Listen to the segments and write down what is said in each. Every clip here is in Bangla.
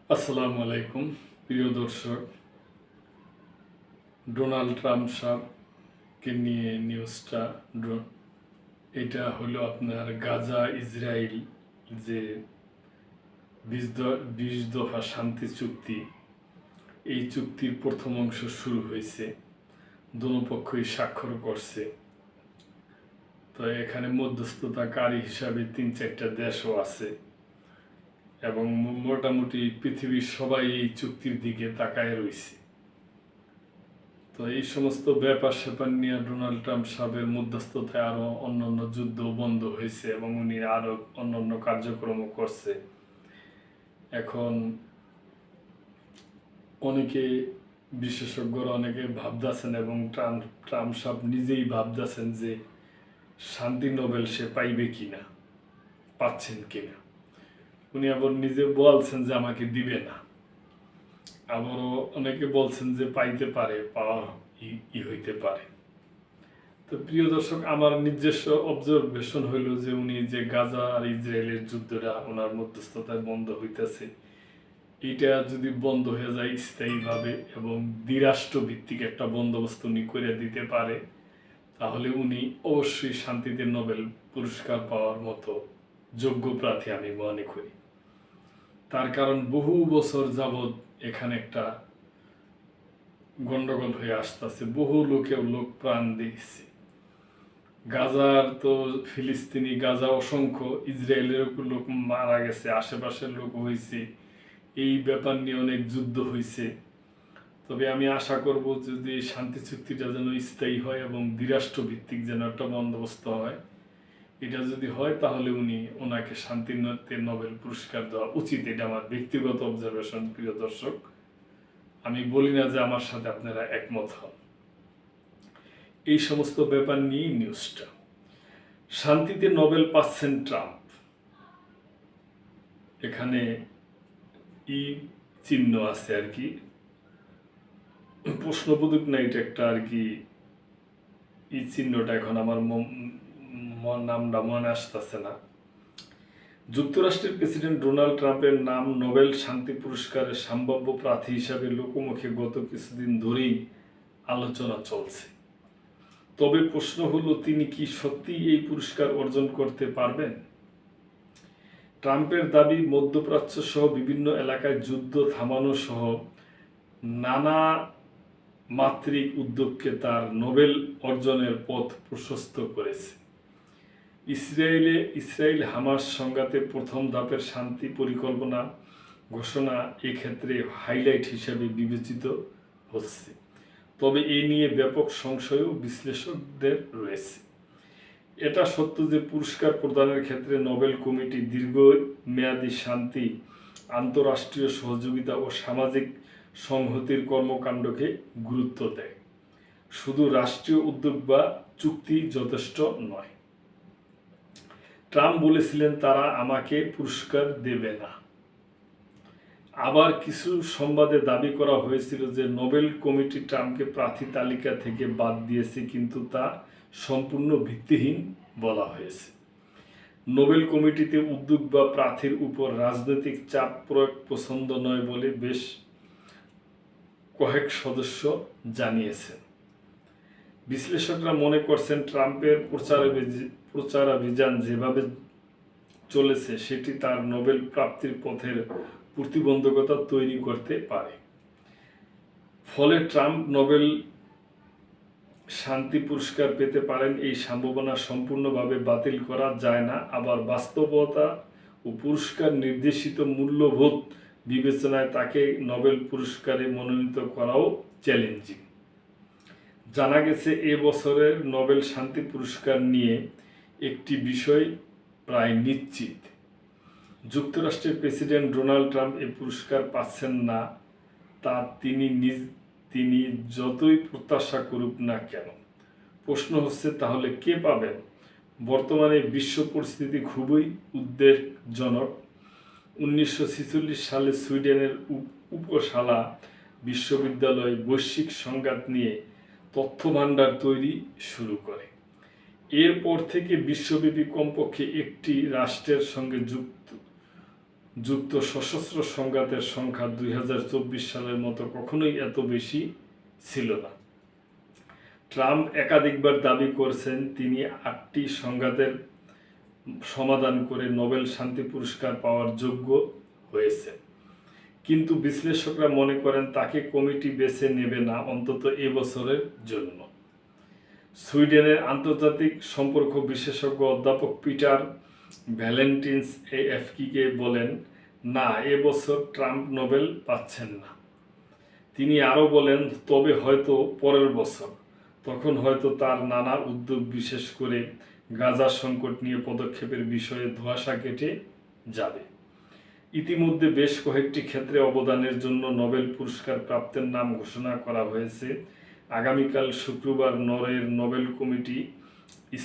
আসসালামু আলাইকুম প্রিয় দর্শক। ডোনাল্ড ট্রাম্প সাহেবকে নিয়ে নিউজটা এটা হলো আপনার গাজা ইসরায়েল যে 20 দফা শান্তি চুক্তি, এই চুক্তির প্রথম অংশ শুরু হয়েছে, দোনো পক্ষই স্বাক্ষর করছে। তো এখানে মধ্যস্থতাকারী হিসাবে 3-4টা দেশও আছে এবং মোটামুটি পৃথিবীর সবাই এই চুক্তির দিকে তাকায় রয়েছে। তো এই সমস্ত ব্যাপার স্যাপার নিয়ে ডোনাল্ড ট্রাম্প সাহেবের মধ্যস্থতায় আরও অন্যান্য যুদ্ধ বন্ধ হয়েছে এবং উনি আরও অন্যান্য কার্যক্রমও করছে। এখন অনেকে বিশেষজ্ঞরা অনেকে ভাবতেছেন এবং ট্রাম্প সাহেব নিজেই ভাবতেছেন যে শান্তি নোবেল সে পাইবে কিনা, পাচ্ছেন কিনা। উনি আবার নিজে বলছেন যে আমাকে দিবে না, আবারও অনেকে বলছেন যে পাইতে পারে, পাওয়ার হইতে পারে। তো প্রিয় দর্শক, আমার নিজস্ব অবজারভেশন হইল যে উনি যে গাজা আর ইসরায়েলের যুদ্ধটা ওনার মধ্যস্থতায় বন্ধ হইতেছে, এইটা যদি বন্ধ হয়ে যায় স্থায়ীভাবে এবং দ্বিরাষ্ট্র ভিত্তিক একটা বন্দোবস্ত উনি করে দিতে পারে, তাহলে উনি অবশ্যই শান্তিতে নোবেল পুরস্কার পাওয়ার মতো যোগ্য প্রার্থী আমি মনে করি। তার কারণ বহু বছর যাবৎ এখানে একটা গন্ডগোল হয়ে আসতেছে, বহু লোক প্রাণ দিয়েছে। গাজার তো ফিলিস্তিনি, গাজা অসংখ্য, ইসরায়েলের লোক মারা গেছে, আশেপাশের লোক হয়েছে, এই ব্যাপার নিয়ে অনেক যুদ্ধ হয়েছে। তবে আমি আশা করব যদি শান্তি চুক্তিটা যেন স্থায়ী হয় এবং দ্বিরাষ্ট্র ভিত্তিক যেন একটা বন্দোবস্ত হয়, এটা যদি হয় তাহলে ওনাকে শান্তি নোবেল পুরস্কার দেওয়া উচিত। এটা আমার ব্যক্তিগত অবজারভেশন প্রিয় দর্শক, আমি বলি না যে আমার সাথে আপনারা একমত হন। এই সমস্ত ব্যাপার নিয়ে নিউজটা। শান্তিতে নোবেল পাচ্ছেন ট্রাম্প, এখানে চিহ্ন আছে আর কি, প্রশ্নবোধক না, এটা একটা আর কি চিহ্নটা এখন আমার নামটা মনে আসতেছে না। যুক্তরাষ্ট্রের প্রেসিডেন্ট ডোনাল্ড ট্রাম্পের নাম নোবেল শান্তি পুরস্কারের সম্ভাব্য প্রার্থী হিসাবে লোকমুখে গত কিছুদিন ধরেই আলোচনা চলছে। তবে প্রশ্ন হলো, তিনি কি সত্যি এই পুরস্কার অর্জন করতে পারবেন? ট্রাম্পের দাবি, মধ্যপ্রাচ্য সহ বিভিন্ন এলাকায় যুদ্ধ থামানো সহ নানা মাত্রিক উদ্যোগকে তার নোবেল অর্জনের পথ প্রশস্ত করেছে। ইসরায়েল হামাস সংঘাতে প্রথম ধাপের শান্তি পরিকল্পনা ঘোষণা এক্ষেত্রে হাইলাইট হিসেবে বিবেচিত হচ্ছে। তবে এই নিয়ে ব্যাপক সংশয় ও বিশ্লেষকদের রয়েছে। এটা সত্য যে পুরস্কার প্রদানের ক্ষেত্রে নোবেল কমিটি দীর্ঘমেয়াদী শান্তি, আন্তঃরাষ্ট্রীয় সহযোগিতা ও সামাজিক সংহতির কর্মকাণ্ডকে গুরুত্ব দেয়। শুধু রাষ্ট্রীয় উদ্যোগ বা চুক্তি যথেষ্ট নয়। ট্রাম্প বলেছিলেন তারা আমাকে পুরস্কার দেবে না। আবার কিছু সংবাদে দাবি করা হয়েছিল যে নোবেল কমিটি ট্রাম্পকে প্রার্থী তালিকা থেকে বাদ দিয়েছে, কিন্তু তা সম্পূর্ণ ভিত্তিহীন বলা হয়েছে। নোবেল কমিটিতে উদ্যোগ বা প্রার্থীর উপর রাজনৈতিক চাপ প্রয়োগ পছন্দ নয় বলে বেশ কয়েক সদস্য জানিয়েছেন। বিশ্লেষকরা মনে করছেন ট্রাম্পের প্রচারাভিযান যেভাবে চলেছে সেটি তার নোবেল প্রাপ্তির পথের প্রতিবন্ধকতা তৈরি করতে পারে। ফলে ট্রাম্প নোবেল শান্তি পুরস্কার পেতে পারেন, এই সম্ভাবনা সম্পূর্ণভাবে বাতিল করা যায় না। আবার বাস্তবতা ও পুরস্কার নির্দেশিত মূল্যবোধ বিবেচনায় তাকে নোবেল পুরস্কারে মনোনীত করাও চ্যালেঞ্জিং। জানা গেছে এ বছরের নোবেল শান্তি পুরস্কার নিয়ে একটি বিষয় প্রায় নিশ্চিত। যুক্তরাষ্ট্রের প্রেসিডেন্ট ডোনাল্ড ট্রাম্প এই পুরস্কার পাচ্ছেন না, তা তিনি যতই প্রত্যাশা করুক না কেন। প্রশ্ন হচ্ছে তাহলে কে পাবেন? বর্তমানে বিশ্ব পরিস্থিতি খুবই উদ্বেগজনক। 1946 সালে সুইডেনের উপসালা বিশ্ববিদ্যালয় বৈশ্বিক সংঘাত নিয়ে তথ্যভাণ্ডার তৈরি শুরু করে। এরপর থেকে বিশ্বব্যাপী কমপক্ষে একটি রাষ্ট্রের সঙ্গে যুক্ত যুক্ত সশস্ত্র সংঘাতের সংখ্যা 2024 সালের মতো কখনোই এত বেশি ছিল না। ট্রাম্প একাধিকবার দাবি করছেন তিনি 8টি সংঘাতের সমাধান করে নোবেল শান্তি পুরস্কার পাওয়ার যোগ্য হয়েছেন, কিন্তু বিশ্লেষকরা মনে করেন তাকে কমিটি বেছে নেবে না, অন্তত এবছরের জন্য। সুইডেনের আন্তর্জাতিক সম্পর্ক বিশেষজ্ঞ অধ্যাপক পিটার ভ্যালেন্টিন্স এএফপিকে বলেন, না, এবছর ট্রাম্প নোবেল পাচ্ছেন না। তিনি আরও বলেন, তবে হয়তো পরের বছর, তখন হয়তো তার নানা উদ্যোগ, বিশেষ করে গাজা সংকট নিয়ে পদক্ষেপের বিষয়ে ধোঁয়াশা কেটে যাবে। ইতিমধ্যে বেশ কয়েকটি ক্ষেত্রে অবদানের জন্য নোবেল পুরস্কার প্রাপ্তের নাম ঘোষণা করা হয়েছে। আগামীকাল শুক্রবার নরওয়ের নোবেল কমিটি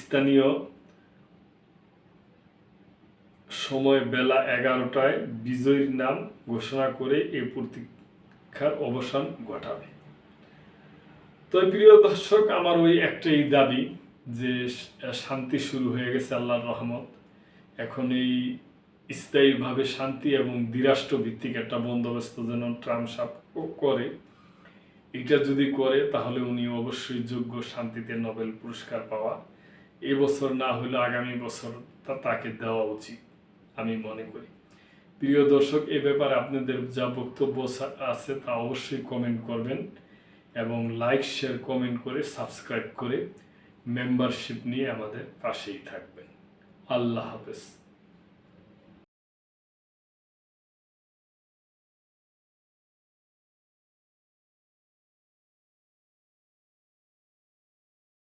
স্থানীয় সময় বেলা 11টায় বিজয়ীর নাম ঘোষণা করে এই প্রতীক্ষার অবসান ঘটাবে। তো প্রিয় দর্শক, আমার ওই একটাই দাবি যে শান্তি শুরু হয়ে গেছে, আল্লাহর রহমত। এখন এই স্থায়ীভাবে শান্তি এবং দ্বিরাষ্ট্র ভিত্তিক একটা বন্দোবস্ত যেন ট্রাম্প করে, এটা যদি করে তাহলে উনি অবশ্যই যোগ্য শান্তিতে নোবেল পুরস্কার পাওয়া। এবছর না হলে আগামী বছর তাকে দেওয়া উচিত আমি মনে করি। প্রিয় দর্শক, এ ব্যাপারে আপনাদের যা বক্তব্য আছে তা অবশ্যই কমেন্ট করবেন এবং লাইক, শেয়ার, কমেন্ট করে সাবস্ক্রাইব করে মেম্বারশিপ নিয়ে আমাদের পাশেই থাকবেন। আল্লাহ হাফেজ।